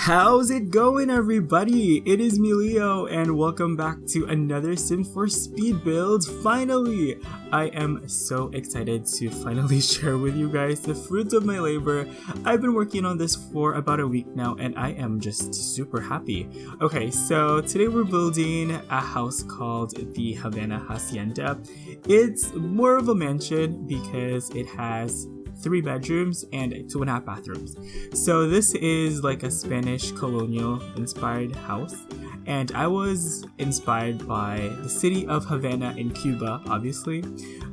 How's it going, everybody? It is me, Leo, and welcome back to another Sims 4 speed build. Finally! I am so excited to finally share with you guys the fruits of my labor. I've been working on this for about a week now, and I am just super happy. Okay, so today we're building a house called the HAVANA HACIENDA. It's more of a mansion because it has 3 bedrooms and 2.5 bathrooms. So this is like a Spanish colonial inspired house, and I was inspired by the city of Havana in Cuba, obviously.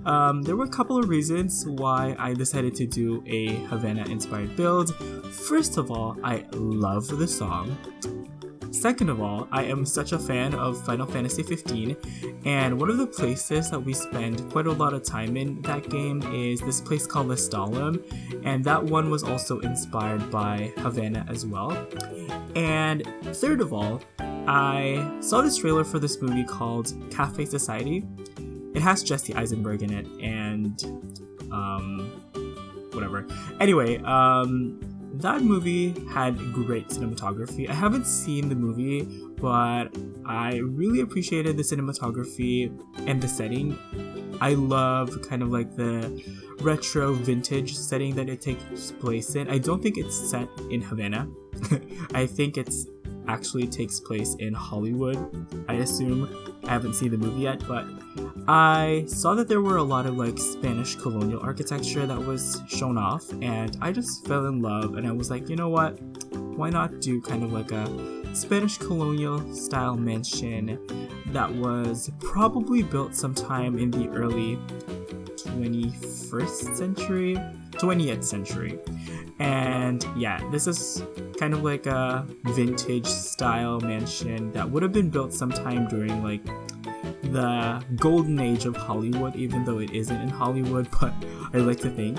There were a couple of reasons why I decided to do a Havana inspired build. First of all, I love the song. Second of all, I am such a fan of Final Fantasy 15, and one of the places that we spend quite a lot of time in that game is this place called Lestalem, and that one was also inspired by Havana as well. And third of all, I saw this trailer for this movie called Cafe Society. It has Jesse Eisenberg in it, and whatever. Anyway, that movie had great cinematography. I haven't seen the movie, but I really appreciated the cinematography and the setting. I love kind of like the retro vintage setting that it takes place in. I don't think it's set in Havana. I think it's actually takes place in Hollywood, I assume. I haven't seen the movie yet, but I saw that there were a lot of like Spanish colonial architecture that was shown off, and I just fell in love, and I was like, you know what, why not do kind of like a Spanish colonial style mansion that was probably built sometime in the early 20th century. And yeah, this is kind of like a vintage style mansion that would have been built sometime during like the golden age of Hollywood, even though it isn't in Hollywood, but I like to think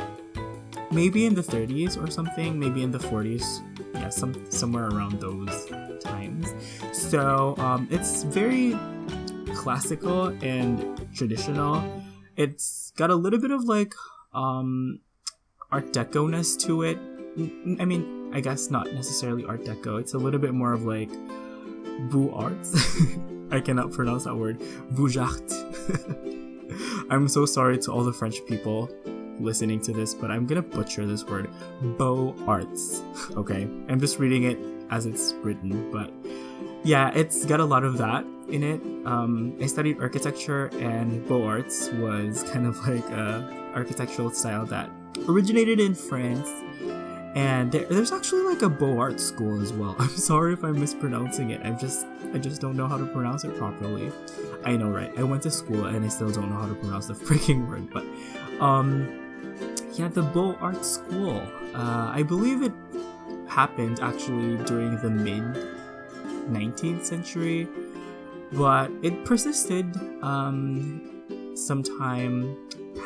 maybe in the 30s or something, maybe in the 40s, yeah, somewhere around those times. So it's very classical and traditional. It's got a little bit of like Art Deco-ness to it. I mean, I guess not necessarily Art Deco. It's a little bit more of like Beaux Arts. I cannot pronounce that word. Beaux Arts. I'm so sorry to all the French people listening to this, but I'm gonna butcher this word. Beaux Arts. Okay, I'm just reading it as it's written, but yeah, it's got a lot of that in it. I studied architecture, and Beaux Arts was kind of like a architectural style that originated in France, and there's actually like a Beaux Arts school as well. I'm sorry if I'm mispronouncing it. I just don't know how to pronounce it properly. I know, right? I went to school and I still don't know how to pronounce the freaking word, but yeah, the Beaux Arts school. I believe it happened actually during the mid 19th century, but it persisted sometime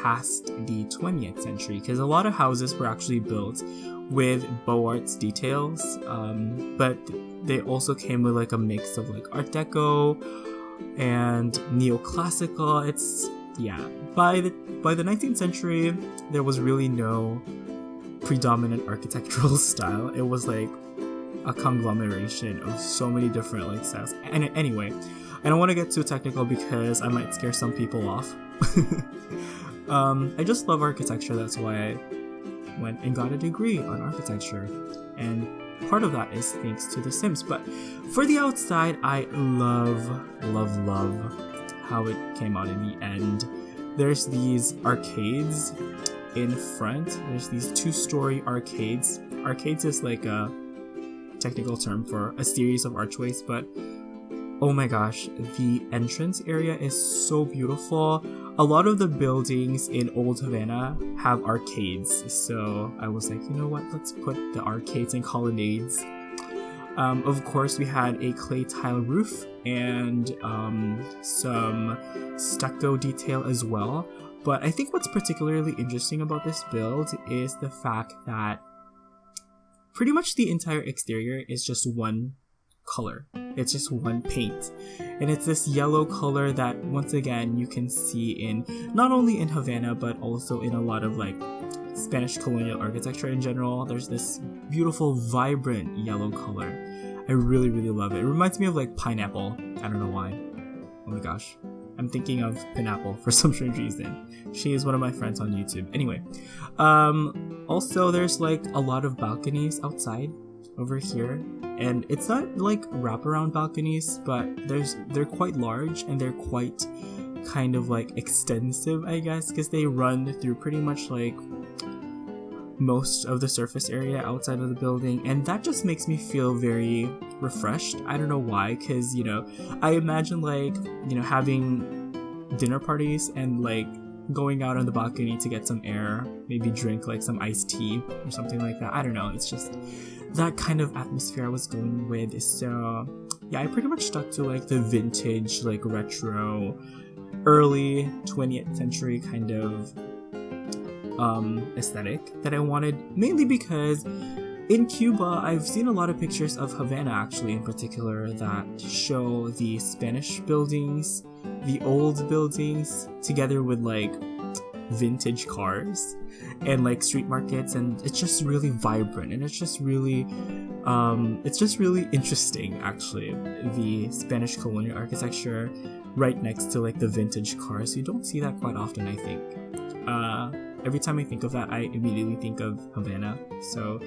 past the 20th century, because a lot of houses were actually built with Beaux Arts details, but they also came with like a mix of like Art Deco and neoclassical. It's, yeah, by the 19th century there was really no predominant architectural style. It was like a conglomeration of so many different like styles. And anyway, I don't want to get too technical because I might scare some people off. I just love architecture. That's why I went and got a degree on architecture, and part of that is thanks to The Sims. But for the outside, I love how it came out in the end. There's these arcades in front. There's these 2-story arcades. Arcades is like a technical term for a series of archways, but oh my gosh, the entrance area is so beautiful. A lot of the buildings in Old Havana have arcades, so I was like, you know what, let's put the arcades and colonnades. Of course, we had a clay tile roof and some stucco detail as well. But I think what's particularly interesting about this build is the fact that pretty much the entire exterior is just one color. It's just one paint, and it's this yellow color that once again you can see in not only in Havana but also in a lot of like Spanish colonial architecture in general. There's this beautiful, vibrant yellow color. I really, really love it. It reminds me of like pineapple. I don't know why. Oh my gosh. I'm thinking of pineapple for some strange reason. She is one of my friends on YouTube. Anyway, also there's like a lot of balconies outside over here, and it's not like wraparound balconies, but they're quite large and they're quite kind of like extensive, I guess, because they run through pretty much like most of the surface area outside of the building, and that just makes me feel very refreshed. I don't know why, because I imagine like having dinner parties and like going out on the balcony to get some air, maybe drink like some iced tea or something like that. I don't know, it's just that kind of atmosphere I was going with. So yeah, I pretty much stuck to like the vintage, like retro, early 20th century kind of aesthetic that I wanted, mainly because in Cuba I've seen a lot of pictures of Havana, actually, in particular, that show the Spanish buildings, the old buildings, together with like vintage cars and like street markets, and it's just really vibrant, and it's just really interesting, actually, the Spanish colonial architecture right next to like the vintage cars. You don't see that quite often, I think. Every time I think of that, I immediately think of Havana. So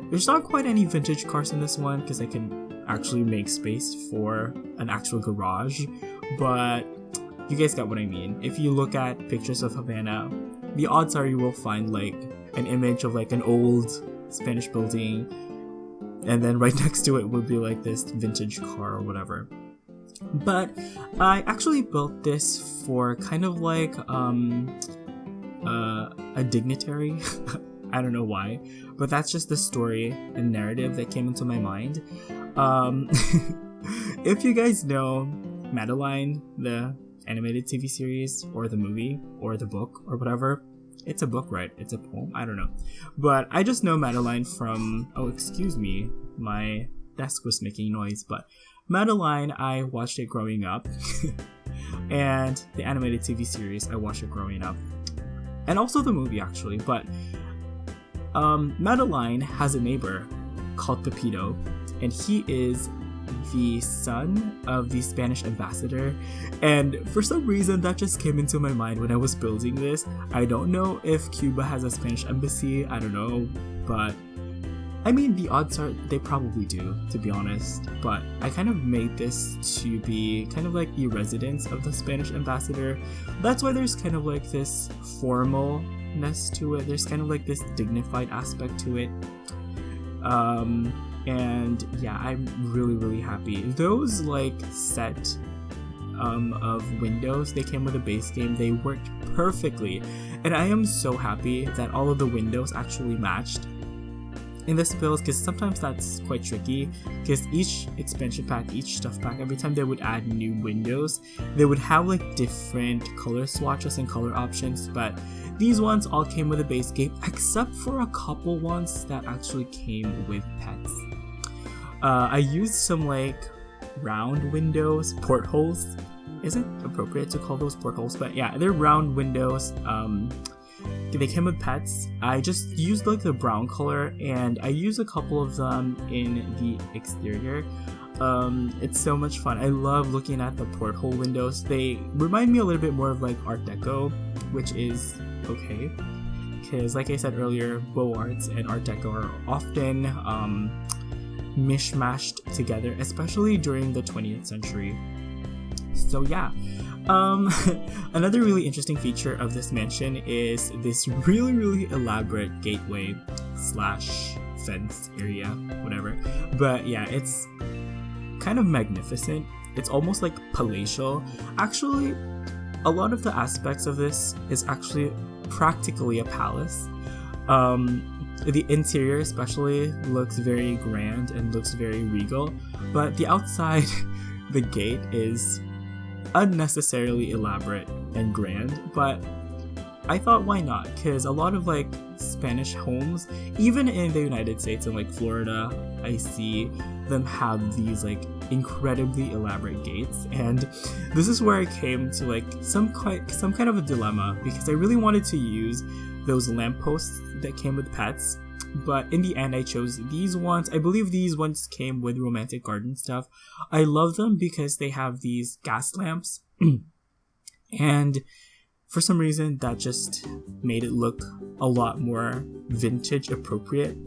there's not quite any vintage cars in this one because I can actually make space for an actual garage, but you guys got what I mean. If you look at pictures of Havana, the odds are you will find like an image of like an old Spanish building, and then right next to it would be like this vintage car or whatever. But I actually built this for kind of like a dignitary. I don't know why, but that's just the story and narrative that came into my mind. If you guys know Madeline, the animated TV series, or the movie, or the book, or whatever. It's a book, right? It's a poem? I don't know. But I just know Madeline from... Oh, excuse me. My desk was making noise. But Madeline, I watched it growing up. And the animated TV series, I watched it growing up. And also the movie, actually. But Madeline has a neighbor called Pepito. And he is the son of the Spanish ambassador, and for some reason that just came into my mind when I was building this. I don't know if Cuba has a Spanish embassy, I don't know, but I mean, the odds are they probably do, to be honest. But I kind of made this to be kind of like the residence of the Spanish ambassador. That's why there's kind of like this formalness to it, there's kind of like this dignified aspect to it. And yeah, I'm really happy. Those like set of windows, they came with a base game, they worked perfectly, and I am so happy that all of the windows actually matched in this build, because sometimes that's quite tricky, because each expansion pack, each stuff pack, every time they would add new windows, they would have like different color swatches and color options, but these ones all came with a base game, except for a couple ones that actually came with pets. I used some like round windows, portholes. Is it appropriate to call those portholes? But yeah, they're round windows. They came with pets. I just used like the brown color, and I used a couple of them in the exterior. It's so much fun. I love looking at the porthole windows. They remind me a little bit more of like Art Deco, which is okay, because like I said earlier, Beaux Arts and Art Deco are often mishmashed together, especially during the 20th century. So yeah, another really interesting feature of this mansion is this really elaborate gateway slash fence area, whatever. But yeah, it's kind of magnificent. It's almost like palatial. Actually, a lot of the aspects of this is actually practically a palace. The interior especially looks very grand and looks very regal, but the outside, the gate is unnecessarily elaborate and grand, but I thought why not, because a lot of like Spanish homes, even in the United States and like Florida, I see them have these like incredibly elaborate gates, and this is where I came to like some kind of a dilemma, because I really wanted to use those lampposts that came with pets. But in the end, I chose these ones. I believe these ones came with romantic garden stuff. I love them because they have these gas lamps. And for some reason, that just made it look a lot more vintage appropriate.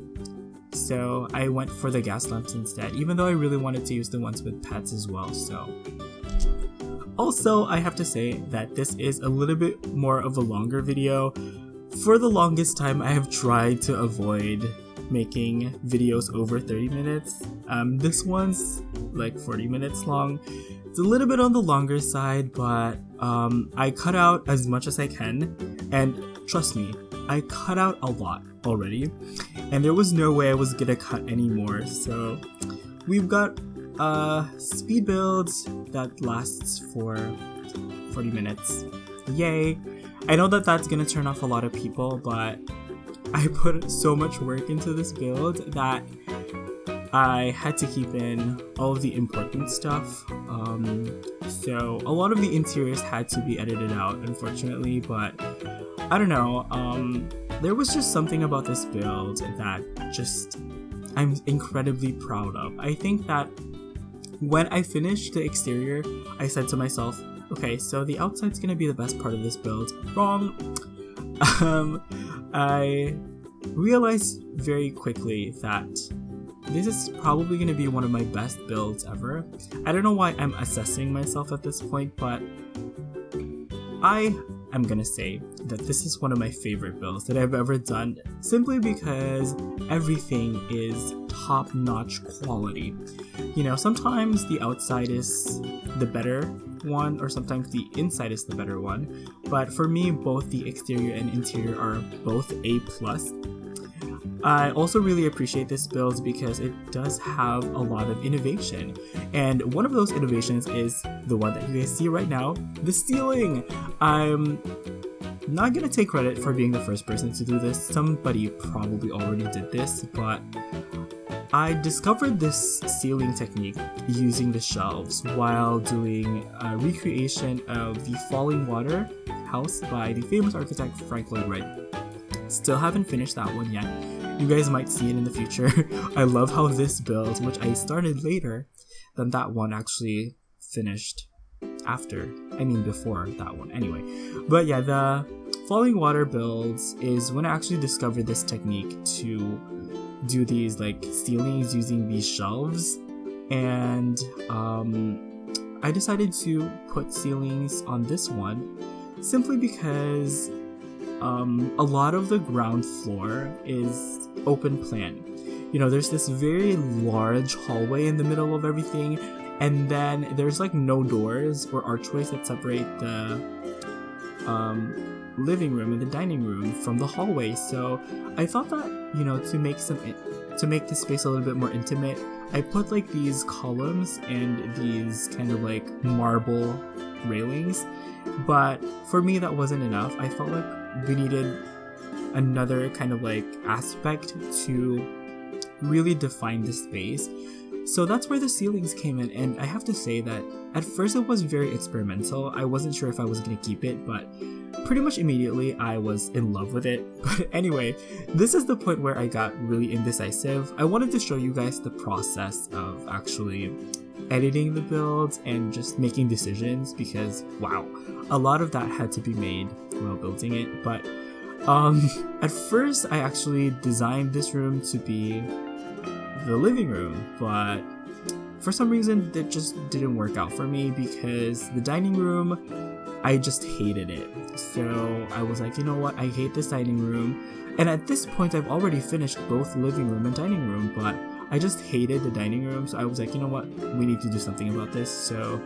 So I went for the gas lamps instead, even though I really wanted to use the ones with pets as well. So also, I have to say that this is a little bit more of a longer video. For the longest time, I have tried to avoid making videos over 30 minutes. This one's like 40 minutes long. It's a little bit on the longer side, but I cut out as much as I can. And trust me, I cut out a lot already. And there was no way I was gonna cut any more. So we've got a speed build that lasts for 40 minutes. Yay! I know that that's gonna turn off a lot of people, but I put so much work into this build that I had to keep in all of the important stuff. So a lot of the interiors had to be edited out, unfortunately, but I don't know. There was just something about this build that just I'm incredibly proud of. I think that when I finished the exterior, I said to myself, okay, so the outside's gonna be the best part of this build. Wrong. I realized very quickly that this is probably gonna be one of my best builds ever. I don't know why I'm assessing myself at this point, but I am gonna say that this is one of my favorite builds that I've ever done, simply because everything is top-notch quality. You know, sometimes the outside is the better one, or sometimes the inside is the better one, but for me, both the exterior and interior are both A+. I also really appreciate this build because it does have a lot of innovation, and one of those innovations is the one that you guys see right now, the ceiling. I'm not gonna take credit for being the first person to do this. Somebody probably already did this, but I discovered this ceiling technique using the shelves while doing a recreation of the Falling Water house by the famous architect Frank Lloyd Wright. Still haven't finished that one yet. You guys might see it in the future. I love how this build, which I started later than that one, actually finished before that one anyway. But yeah, the Falling Water builds is when I actually discovered this technique to do these like ceilings using these shelves, and I decided to put ceilings on this one simply because a lot of the ground floor is open plan. You know, there's this very large hallway in the middle of everything, and then there's like no doors or archways that separate the living room and the dining room from the hallway. So I thought that, you know, to make this space a little bit more intimate, I put like these columns and these kind of like marble railings. But for me, that wasn't enough. I felt like we needed another kind of like aspect to really define the space. So that's where the ceilings came in, and I have to say that at first it was very experimental. I wasn't sure if I was going to keep it, but pretty much immediately I was in love with it. But anyway, this is the point where I got really indecisive. I wanted to show you guys the process of actually editing the build and just making decisions, because wow, a lot of that had to be made while building it. But at first I actually designed this room to be the living room, but for some reason it just didn't work out for me, because the dining room, I just hated it. So I was like, you know what, I hate this dining room. And at this point I've already finished both living room and dining room, but I just hated the dining room. So I was like, you know what, we need to do something about this. So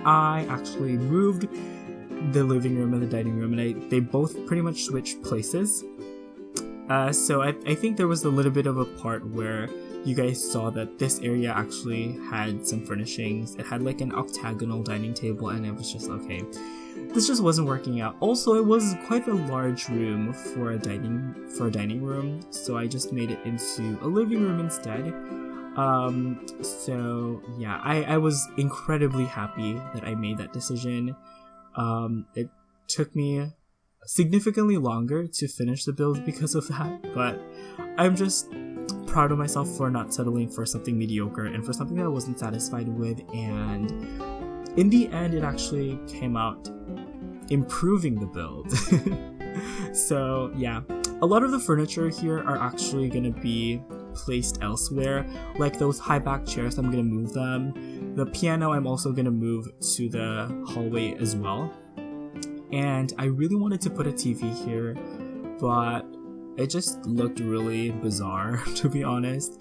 I actually moved the living room and the dining room, and they both pretty much switched places. So I think there was a little bit of a part where you guys saw that this area actually had some furnishings. It had like an octagonal dining table, and it was just okay, this just wasn't working out. Also, it was quite a large room for a dining room, so I just made it into a living room instead. So yeah, I was incredibly happy that I made that decision. It took me significantly longer to finish the build because of that, but I'm just proud of myself for not settling for something mediocre and for something that I wasn't satisfied with, and in the end it actually came out improving the build. So yeah, a lot of the furniture here are actually going to be placed elsewhere, like those high back chairs, I'm going to move them. The piano I'm also going to move to the hallway as well. And I really wanted to put a TV here, but it just looked really bizarre, to be honest.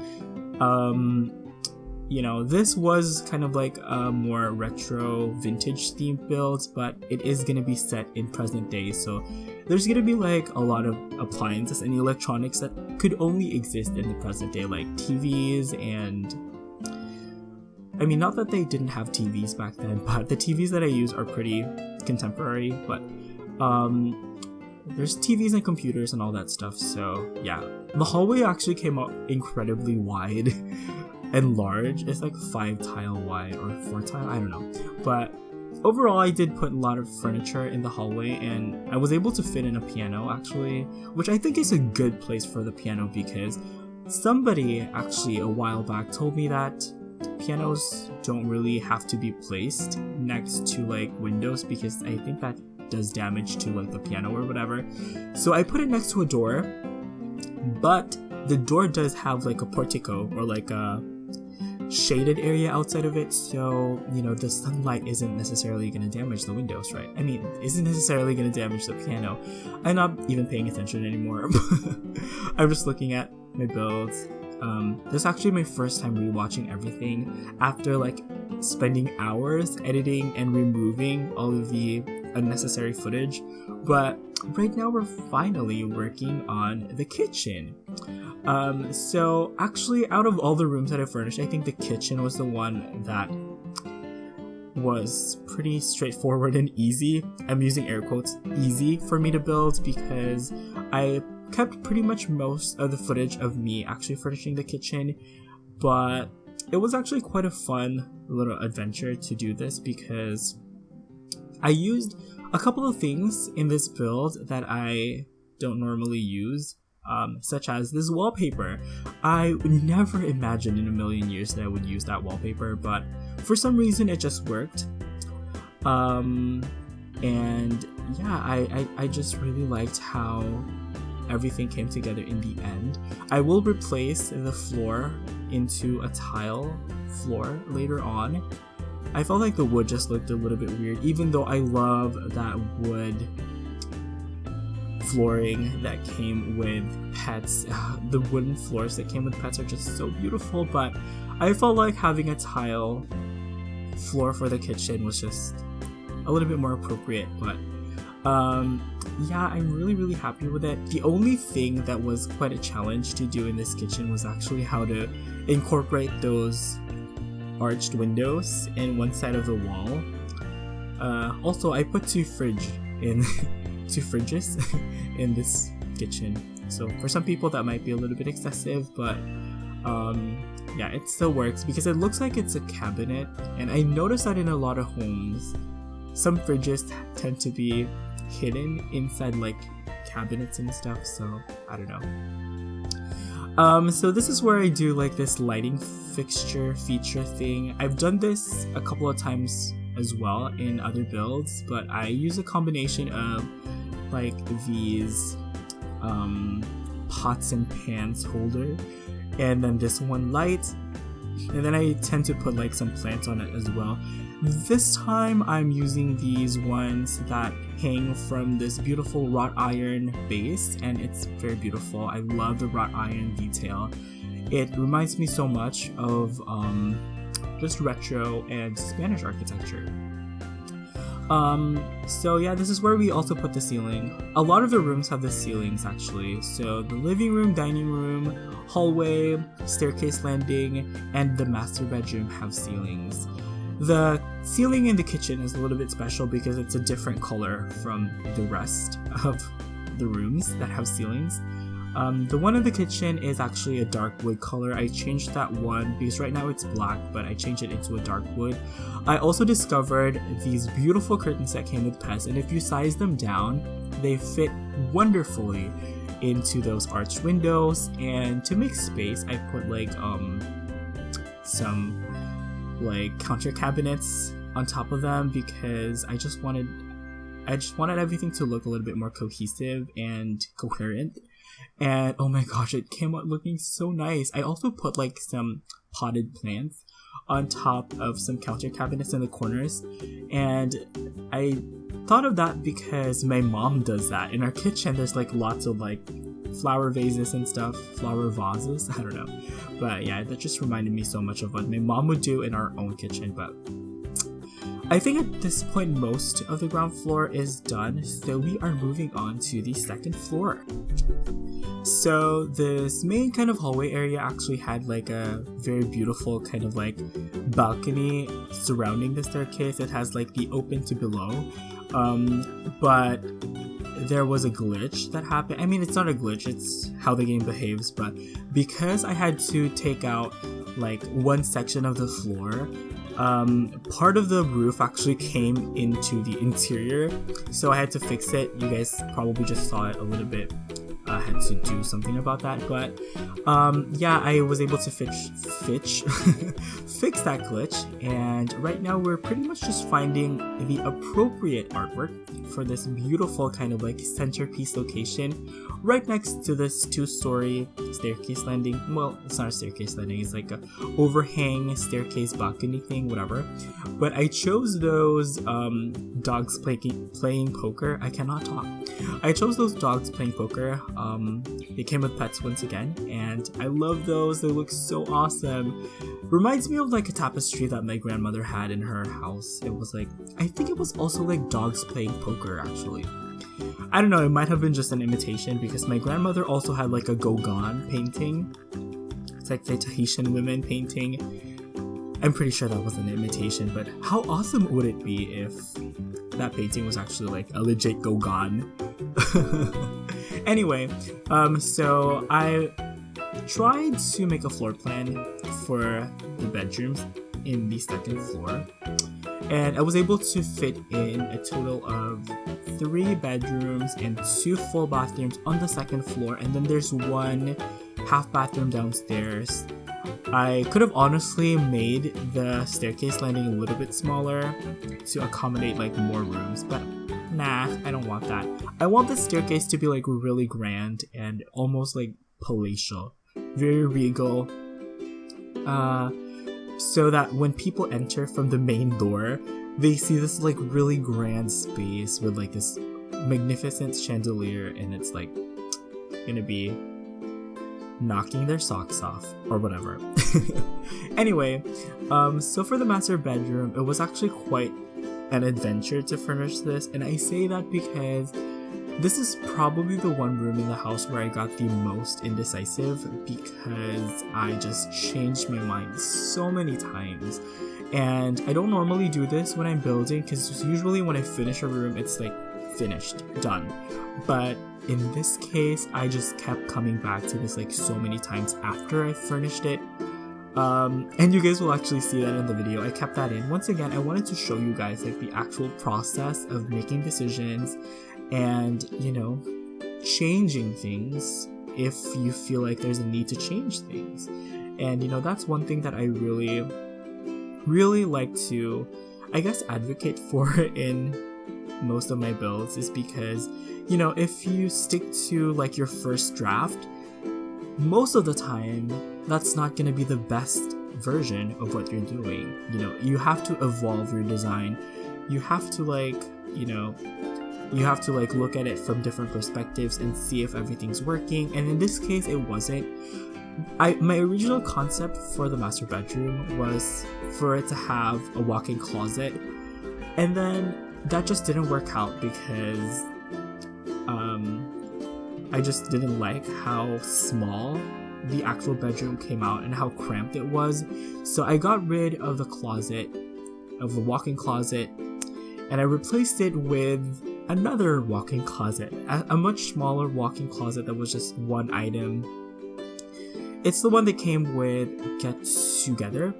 You know, this was kind of like a more retro vintage themed build, but it is going to be set in present day, so there's going to be like a lot of appliances and electronics that could only exist in the present day, like TVs and... I mean, not that they didn't have TVs back then, but the TVs that I use are pretty contemporary, but there's TVs and computers and all that stuff, so yeah. The hallway actually came out incredibly wide and large. It's like 5 tile wide or 4 tile, I don't know. But overall, I did put a lot of furniture in the hallway, and I was able to fit in a piano actually, which I think is a good place for the piano, because somebody actually a while back told me that pianos don't really have to be placed next to like windows, because I think that does damage to like the piano or whatever. So I put it next to a door, but the door does have like a portico or like a shaded area outside of it, so you know the sunlight isn't necessarily going to damage the windows, right? I mean, isn't necessarily going to damage the piano. I'm not even paying attention anymore. I'm just looking at my builds. This is actually my first time rewatching everything after like spending hours editing and removing all of the unnecessary footage, but right now we're finally working on the kitchen. So actually, out of all the rooms that I furnished, I think the kitchen was the one that was pretty straightforward and easy. I'm using air quotes, easy for me to build, because I kept pretty much most of the footage of me actually furnishing the kitchen, but it was actually quite a fun little adventure to do this, because I used a couple of things in this build that I don't normally use, such as this wallpaper. I would never imagine in a million years that I would use that wallpaper, but for some reason it just worked. And yeah, I just really liked how everything came together in the end. I will replace the floor into a tile floor later on. I felt like the wood just looked a little bit weird, even though I love that wood flooring that came with pets. The wooden floors that came with pets are just so beautiful, but I felt like having a tile floor for the kitchen was just a little bit more appropriate. But yeah, I'm really happy with it. The only thing that was quite a challenge to do in this kitchen was actually how to incorporate those arched windows in one side of the wall. Also, I put two fridges in this kitchen. So for some people that might be a little bit excessive, but yeah, it still works because it looks like it's a cabinet. And I noticed that in a lot of homes, some fridges tend to be hidden inside like cabinets and stuff, so I don't know. So this is where I do like this lighting fixture feature thing. I've done this a couple of times as well in other builds, but I use a combination of like these pots and pans holder, and then this one light, and then I tend to put like some plants on it as well. This time I'm using these ones that hang from this beautiful wrought iron base, and it's very beautiful. I love the wrought iron detail. It reminds me so much of just retro and Spanish architecture. So yeah, this is where we also put the ceiling. A lot of the rooms have the ceilings actually. So the living room, dining room, hallway, staircase landing, and the master bedroom have ceilings. The ceiling in the kitchen is a little bit special because it's a different color from the rest of the rooms that have ceilings. The one in the kitchen is actually a dark wood color. I changed that one because right now it's black, but I changed it into a dark wood. I also discovered these beautiful curtains that came with pets, and if you size them down, they fit wonderfully into those arched windows. And to make space, I put like some like counter cabinets on top of them because I just wanted everything to look a little bit more cohesive and coherent. And oh my gosh, it came out looking so nice. I also put like some potted plants on top of some counter cabinets in the corners, and I thought of that because my mom does that. In our kitchen there's like lots of like flower vases and stuff, flower vases, I don't know. But yeah, that just reminded me so much of what my mom would do in our own kitchen. But I think at this point most of the ground floor is done, so we are moving on to the second floor. So this main kind of hallway area actually had like a very beautiful kind of like balcony surrounding the staircase. It has like the open to below, but there was a glitch that happened. I mean, it's not a glitch, it's how the game behaves, but because I had to take out like one section of the floor, part of the roof actually came into the interior, so I had to fix it. You guys probably just saw it a little bit. I had to do something about that, but yeah, I was able to fix that glitch, and right now we're pretty much just finding the appropriate artwork for this beautiful kind of like centerpiece location right next to this 2-story staircase landing. Well, it's not a staircase landing, it's like a overhang staircase balcony thing, whatever. But I chose those dogs playing poker. I cannot talk. I chose those dogs playing poker. They came with pets once again, and I love those. They look so awesome. Reminds me of like a tapestry that my grandmother had in her house. It was like, I think it was also like dogs playing poker actually. I don't know, it might have been just an imitation because my grandmother also had like a Gauguin painting. It's like the Tahitian women painting. I'm pretty sure that was an imitation, but how awesome would it be if that painting was actually like a legit Gauguin? Anyway, so I tried to make a floor plan for the bedrooms in the second floor, and I was able to fit in a total of 3 bedrooms and 2 full bathrooms on the second floor, and then there's 1 half bathroom downstairs. I could have honestly made the staircase landing a little bit smaller to accommodate like more rooms, but nah, I don't want that. I want the staircase to be like really grand and almost like palatial, very regal, so that when people enter from the main door, they see this like really grand space with like this magnificent chandelier, and it's like gonna be knocking their socks off or whatever. Anyway, so for the master bedroom, it was actually quite an adventure to furnish this, and I say that because this is probably the one room in the house where I got the most indecisive, because I just changed my mind so many times. And I don't normally do this when I'm building, because usually when I finish a room, it's like finished, done. But in this case, I just kept coming back to this like so many times after I furnished it. And you guys will actually see that in the video. I kept that in. Once again, I wanted to show you guys like the actual process of making decisions and, you know, changing things if you feel like there's a need to change things. And, you know, that's one thing that I really like to, I guess, advocate for in most of my builds, is because, you know, if you stick to like your first draft, most of the time that's not going to be the best version of what you're doing. You know, you have to evolve your design. You have to like, you know, you have to like look at it from different perspectives and see if everything's working. And in this case, it wasn't. My original concept for the master bedroom was for it to have a walk-in closet, and then that just didn't work out because I just didn't like how small the actual bedroom came out and how cramped it was. So I got rid of the closet, of the walk-in closet, and I replaced it with another walk-in closet, a much smaller walk-in closet that was just one item. It's the one that came with Get Together,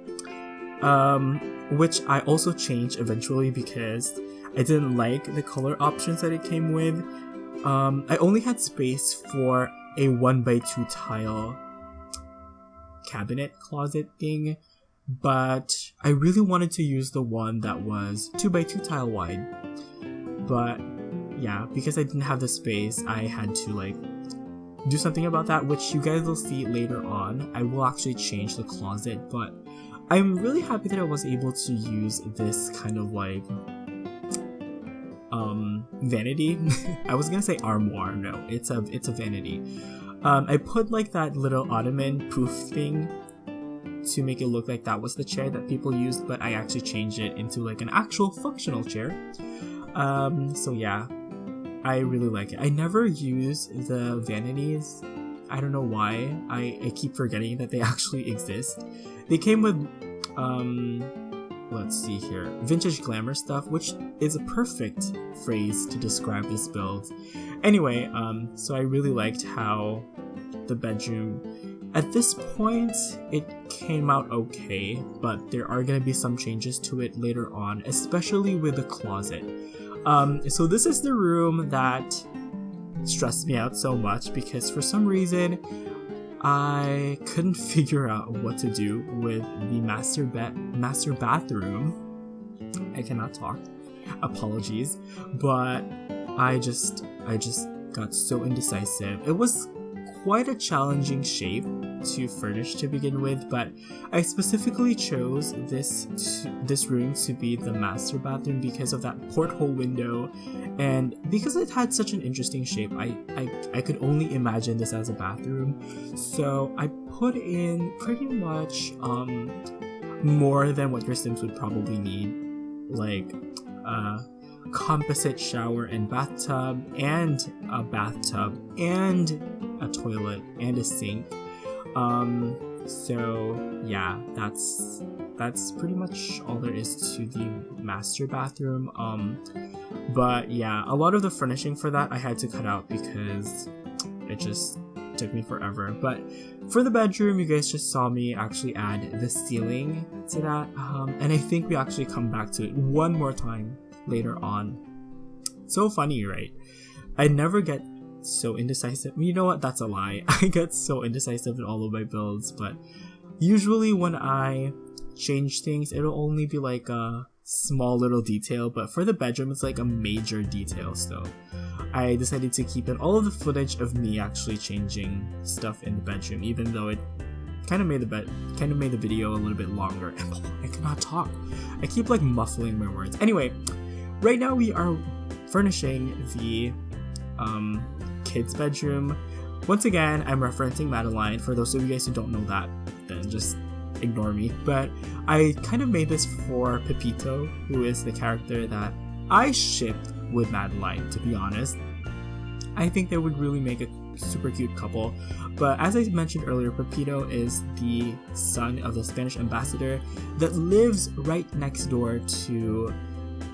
which I also changed eventually because I didn't like the color options that it came with. I only had space for a 1x2 tile cabinet closet thing, but I really wanted to use the one that was 2x2 tile wide. But yeah, because I didn't have the space, I had to like do something about that, which you guys will see later on. I will actually change the closet, but I'm really happy that I was able to use this kind of like vanity. I was gonna say armoire. No, it's a vanity. I put like that little ottoman poof thing to make it look like that was the chair that people used, but I actually changed it into like an actual functional chair. So yeah, I really like it. I never use the vanities. I don't know why. I keep forgetting that they actually exist. They came with let's see here, vintage glamour stuff, which is a perfect phrase to describe this build. Anyway, so I really liked how the bedroom, at this point, it came out okay, but there are going to be some changes to it later on, especially with the closet. So this is the room that stressed me out so much because for some reason, I couldn't figure out what to do with the master bathroom. I cannot talk. Apologies. But I just got so indecisive. It was quite a challenging shape to furnish to begin with, but I specifically chose this room to be the master bathroom because of that porthole window, and because it had such an interesting shape. I could only imagine this as a bathroom, so I put in pretty much more than what your Sims would probably need, like composite shower and bathtub, and a bathtub, and a toilet, and a sink. So yeah, that's pretty much all there is to the master bathroom. But yeah, a lot of the furnishing for that I had to cut out because it just took me forever. But for the bedroom, you guys just saw me actually add the ceiling to that, and I think we actually come back to it one more time later on. So funny, right? I never get so indecisive. You know what? That's a lie. I get so indecisive in all of my builds, but usually when I change things, it'll only be like a small little detail, but for the bedroom, it's like a major detail. So I decided to keep in all of the footage of me actually changing stuff in the bedroom, even though it kind of made the video a little bit longer. And I cannot talk. I keep like muffling my words. Anyway, right now we are furnishing the kids' bedroom. Once again, I'm referencing Madeline. For those of you guys who don't know that, then just ignore me. But I kind of made this for Pepito, who is the character that I shipped with Madeline, to be honest. I think they would really make a super cute couple. But as I mentioned earlier, Pepito is the son of the Spanish ambassador that lives right next door to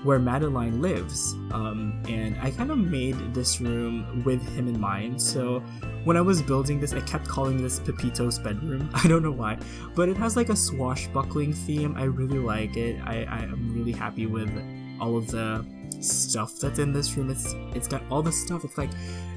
where Madeline lives, and I kind of made this room with him in mind. So when I was building this, I kept calling this Pepito's bedroom. I don't know why, but it has like a swashbuckling theme. I really like it. I'm really happy with all of the stuff that's in this room. It's got all the stuff.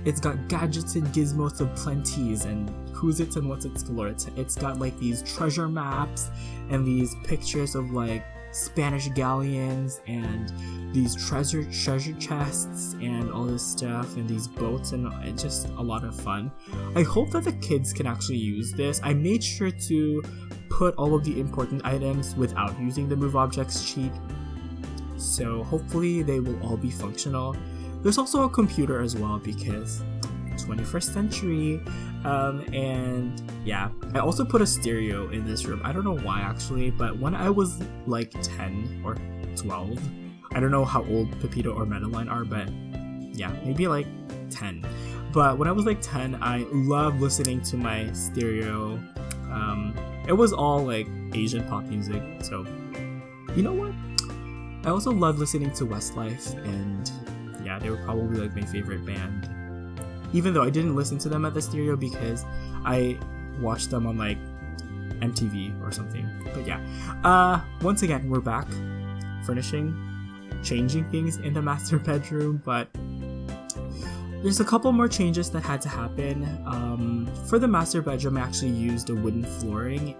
It's got gadgets and gizmos of plenties, and who's it and what's its galore. It's got like these treasure maps and these pictures of like Spanish galleons and these treasure chests and all this stuff and these boats, and it's just a lot of fun. I hope that the kids can actually use this. I made sure to put all of the important items without using the move objects cheat, so hopefully they will all be functional. There's also a computer as well because 21st century, and yeah, I also put a stereo in this room. I don't know why actually, but when I was like 10 or 12, I don't know how old Pepito or Madeline are, but yeah, maybe like 10. But when I was like 10, I loved listening to my stereo. It was all like Asian pop music, so you know what? I also love listening to Westlife, and yeah, they were probably like my favorite band. Even though I didn't listen to them at the stereo because I watched them on like MTV or something. But yeah, once again, we're back furnishing, changing things in the master bedroom, but there's a couple more changes that had to happen. For the master bedroom, I actually used a wooden flooring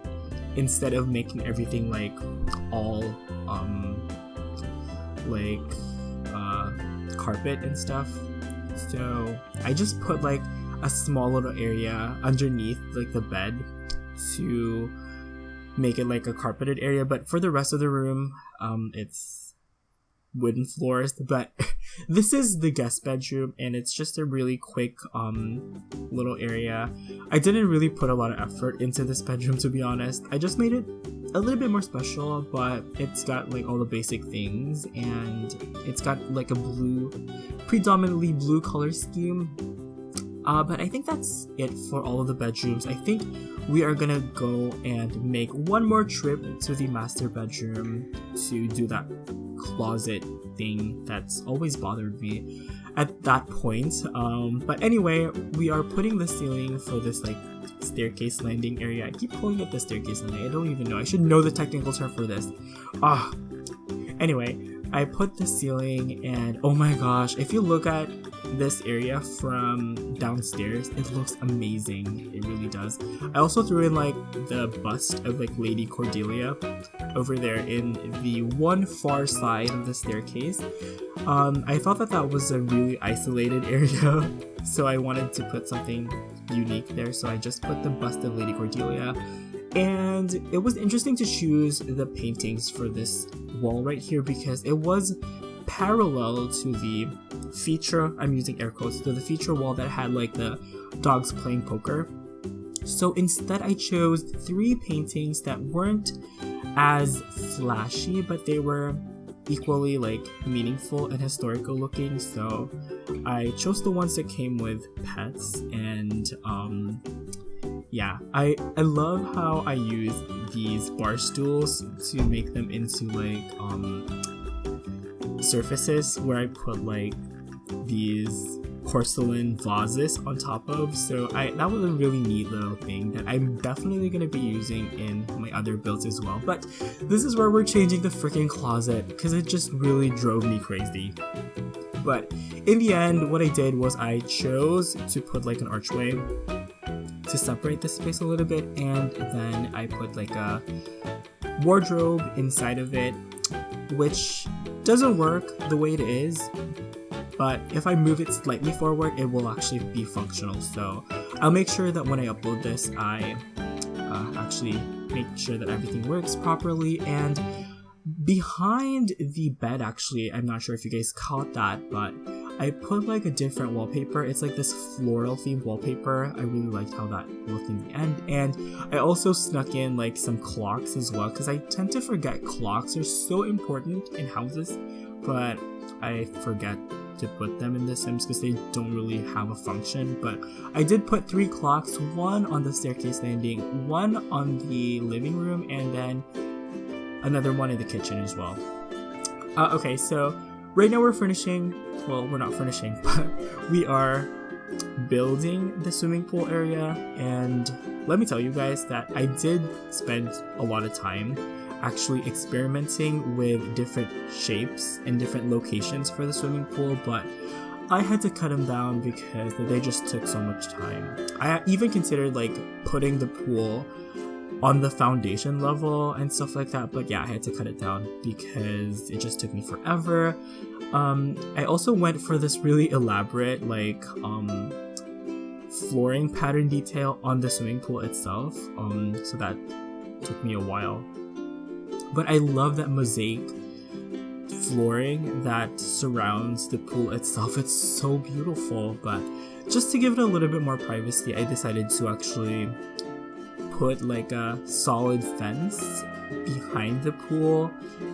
instead of making everything like all carpet and stuff. So I just put like a small little area underneath like the bed to make it like a carpeted area, but for the rest of the room, it's wooden floors. But this is the guest bedroom, and it's just a really quick little area. I didn't really put a lot of effort into this bedroom, to be honest. I just made it a little bit more special, but it's got like all the basic things, and it's got like a predominantly blue color scheme. But I think that's it for all of the bedrooms. I think we are gonna go and make one more trip to the master bedroom to do that closet thing that's always bothered me at that point. But anyway, we are putting the ceiling for this like staircase landing area. I keep calling it the staircase landing. I don't even know. I should know the technical term for this. Anyway, I put the ceiling, and oh my gosh, if you look at this area from downstairs, it looks amazing. It really does. I also threw in like the bust of like Lady Cordelia over there in the one far side of the staircase. I thought that was a really isolated area, so I wanted to put something unique there, so I just put the bust of Lady Cordelia. And it was interesting to choose the paintings for this wall right here because it was parallel to the feature, I'm using air quotes, to the feature wall that had like the dogs playing poker. So instead I chose 3 paintings that weren't as flashy, but they were equally like meaningful and historical looking. So I chose the ones that came with pets, and yeah, I love how I use these bar stools to make them into like surfaces where I put like these porcelain vases on top of. So that was a really neat little thing that I'm definitely going to be using in my other builds as well. But this is where we're changing the freaking closet because it just really drove me crazy. But in the end, what I did was I chose to put like an archway to separate the space a little bit, and then I put like a wardrobe inside of it, which doesn't work the way it is, but if I move it slightly forward, it will actually be functional. So I'll make sure that when I upload this, I actually make sure that everything works properly. And behind the bed, actually, I'm not sure if you guys caught that, but I put like a different wallpaper. It's like this floral themed wallpaper. I really liked how that looked in the end. And I also snuck in like some clocks as well, because I tend to forget clocks are so important in houses, but I forget to put them in The Sims because they don't really have a function. But I did put 3 clocks, one on the staircase landing, one on the living room, and then another one in the kitchen as well. Okay, so right now we're finishing. Well, we're not finishing, but we are building the swimming pool area. And let me tell you guys that I did spend a lot of time actually experimenting with different shapes and different locations for the swimming pool, but I had to cut them down because they just took so much time. I even considered like putting the pool on the foundation level and stuff like that, but yeah, I had to cut it down because it just took me forever. I also went for this really elaborate like flooring pattern detail on the swimming pool itself, so that took me a while. But I love that mosaic flooring that surrounds the pool itself. It's so beautiful. But just to give it a little bit more privacy, I decided to actually put like a solid fence behind the pool,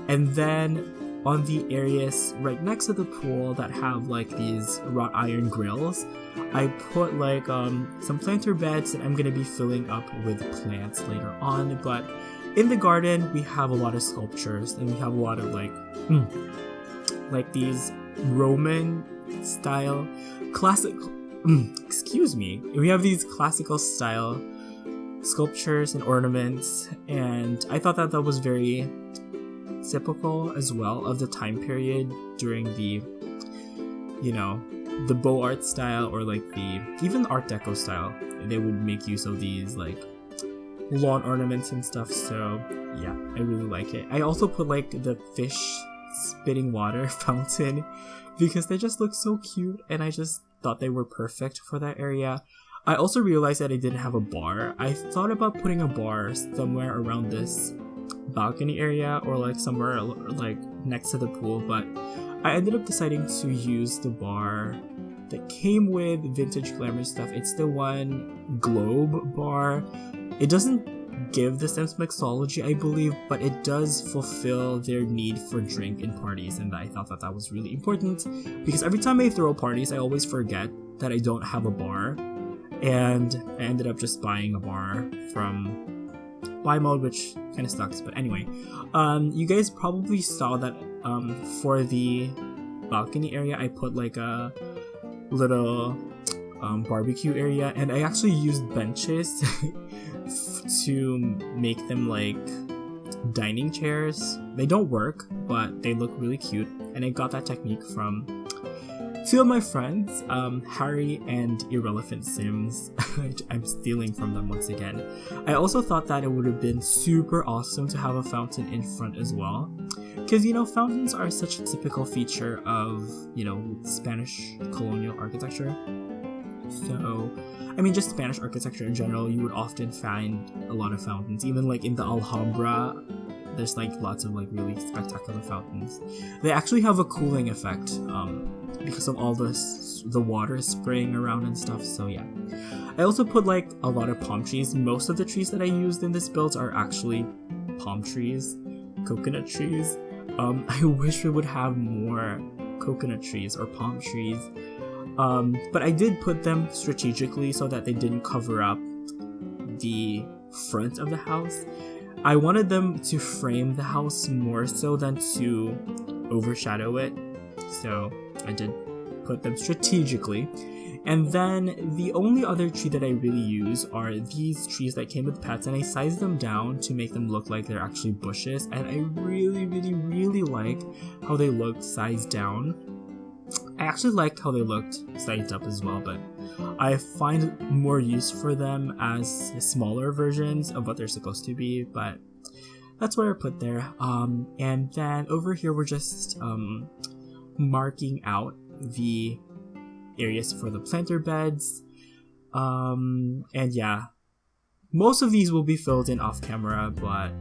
and then on the areas right next to the pool that have like these wrought iron grills, I put like some planter beds that I'm gonna be filling up with plants later on. But in the garden we have a lot of sculptures, and we have a lot of like these Roman style, excuse me. We have these classical style sculptures and ornaments, and I thought that that was very typical as well of the time period during the, you know, the Beaux Arts style, or like even Art Deco style. They would make use of these like lawn ornaments and stuff. So yeah, I really like it. I also put like the fish spitting water fountain because they just look so cute, and I just thought they were perfect for that area. I also realized that I didn't have a bar. I thought about putting a bar somewhere around this balcony area, or like somewhere like next to the pool, but I ended up deciding to use the bar that came with Vintage Glamour stuff. It's the one globe bar. It doesn't give the Sims mixology, I believe, but it does fulfill their need for drink in parties, and I thought that that was really important because every time I throw parties, I always forget that I don't have a bar, and I ended up just buying a bar from buy mode, which kind of sucks. But anyway, you guys probably saw that for the balcony area, I put like a little barbecue area, and I actually used benches to make them like dining chairs. They don't work, but they look really cute, and I got that technique from two of my friends, Harry and Irrelevant Sims. I'm stealing from them once again. I also thought that it would have been super awesome to have a fountain in front as well, because, you know, fountains are such a typical feature of, you know, Spanish colonial architecture. So, I mean, just Spanish architecture in general, you would often find a lot of fountains. Even like in the Alhambra, there's like lots of like really spectacular fountains. They actually have a cooling effect because of all the water spraying around and stuff. So yeah, I also put like a lot of palm trees. Most of the trees that I used in this build are actually palm trees, coconut trees. I wish we would have more coconut trees or palm trees. But I did put them strategically so that they didn't cover up the front of the house. I wanted them to frame the house more so than to overshadow it. So I did put them strategically. And then the only other tree that I really use are these trees that came with pets, and I sized them down to make them look like they're actually bushes. And I really, really, really like how they looked sized down. I actually liked how they looked sized up as well, but I find more use for them as smaller versions of what they're supposed to be, but that's what I put there. And then over here we're just marking out the areas for the planter beds. And yeah, most of these will be filled in off camera, but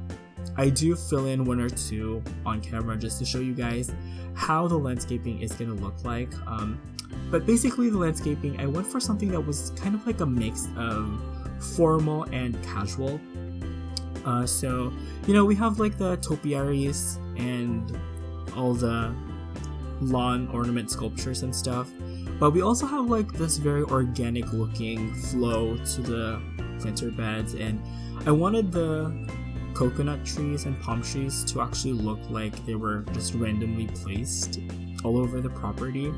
I do fill in one or two on camera just to show you guys how the landscaping is going to look like. But basically the landscaping, I went for something that was kind of like a mix of formal and casual. So, you know, we have like the topiaries and all the lawn ornament sculptures and stuff, but we also have like this very organic looking flow to the planter beds, and I wanted the coconut trees and palm trees to actually look like they were just randomly placed all over the property.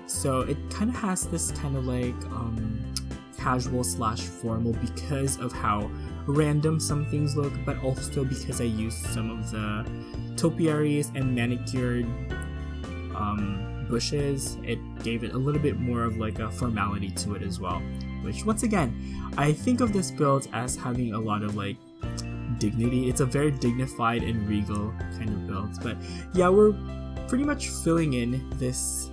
So it kind of has this kind of like casual / formal because of how random some things look, but also because I used some of the topiaries and manicured bushes. It gave it a little bit more of like a formality to it as well, which once again, I think of this build as having a lot of like dignity. It's a very dignified and regal kind of build. But yeah, we're pretty much filling in this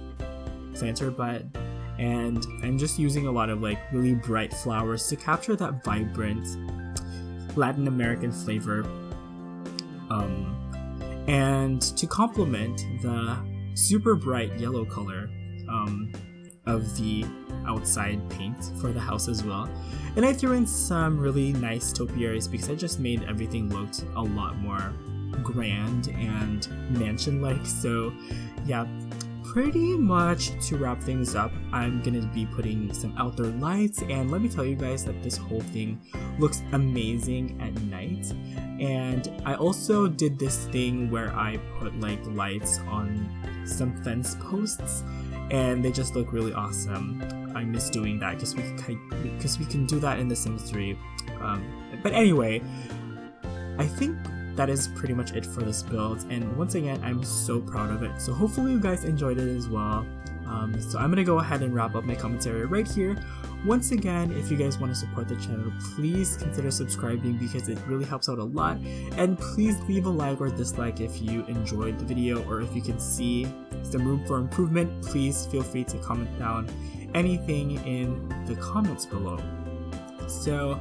planter bed, and I'm just using a lot of like really bright flowers to capture that vibrant Latin American flavor, and to complement the super bright yellow color of the outside paint for the house as well. And I threw in some really nice topiaries because I just made everything look a lot more grand and mansion-like. So yeah, pretty much to wrap things up, I'm gonna be putting some outdoor lights, and let me tell you guys that this whole thing looks amazing at night. And I also did this thing where I put like lights on some fence posts, and they just look really awesome. I miss doing that because we can do that in The Sims 3. But anyway, I think that is pretty much it for this build, and once again, I'm so proud of it. So hopefully you guys enjoyed it as well. So I'm gonna go ahead and wrap up my commentary right here. Once again, if you guys want to support the channel, please consider subscribing because it really helps out a lot. And please leave a like or dislike if you enjoyed the video, or if you can see some room for improvement. Please feel free to comment down anything in the comments below. So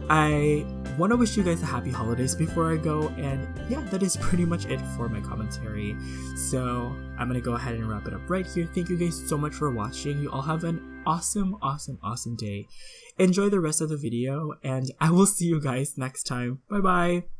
I want to wish you guys a happy holidays before I go, and yeah, that is pretty much it for my commentary. So I'm gonna go ahead and wrap it up right here. Thank you guys so much for watching. You all have an awesome day. Enjoy the rest of the video, and I will see you guys next time. Bye bye.